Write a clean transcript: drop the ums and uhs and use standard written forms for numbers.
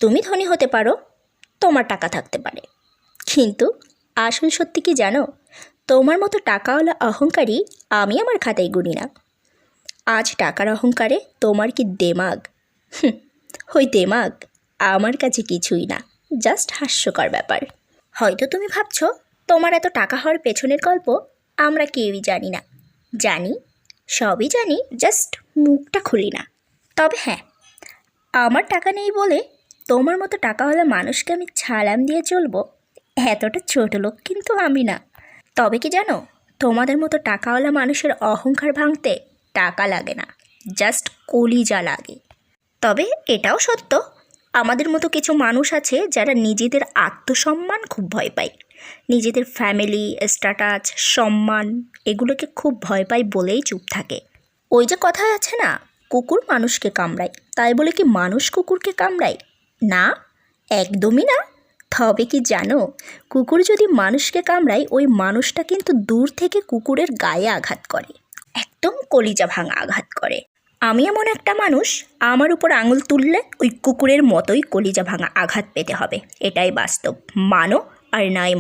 তুমি ধনী হতে পারো, তোমার টাকা থাকতে পারে, কিন্তু আসল সত্যি কি জানো? তোমার মতো টাকাওয়ালা অহংকারী আমি আমার খাতায় গুনি না। আজ টাকার অহংকারে তোমার কি দেমাগ? ওই দেমাগ আমার কাছে কিছুই না, জাস্ট হাস্যকর ব্যাপার। হয়তো তুমি ভাবছো তোমার এত টাকা হওয়ার পেছনের গল্প আমরা কেউই জানি না। জানি, সবই জানি, জাস্ট মুখটা খুলি না। তবে হ্যাঁ, আমার টাকা নেই বলে তোমার মতো টাকাওয়ালা মানুষকে আমি ছালাম দিয়ে চলবো, এতটা ছোট লোক কিন্তু আমি না। তবে কি জানো, তোমাদের মতো টাকাওয়ালা মানুষের অহংকার ভাঙতে টাকা লাগে না, জাস্ট কলিজা লাগে। তবে এটাও সত্য, আমাদের মতো কিছু মানুষ আছে যারা নিজেদের আত্মসম্মান খুব ভয় পায়, নিজেদের ফ্যামিলি স্ট্যাটাস সম্মান এগুলোকে খুব ভয় পায় বলেই চুপ থাকে। ওই যে কথায় আছে না, কুকুর মানুষকে কামড়ায়, তাই বলে কি মানুষ কুকুরকে কামড়ায়? না, একদমই না। তবে কি জানো, কুকুর যদি মানুষকে কামড়ায় ওই মানুষটা কিন্তু দূর থেকে কুকুরের গায়ে আঘাত করে, একদম কলিজা ভাঙা আঘাত করে। আমি এমন একটা মানুষ, আমার উপর আঙুল তুললে ওই কুকুরের মতোই কলিজা ভাঙা আঘাত পেতে হবে, এটাই বাস্তব। মানো আর নাই মানো।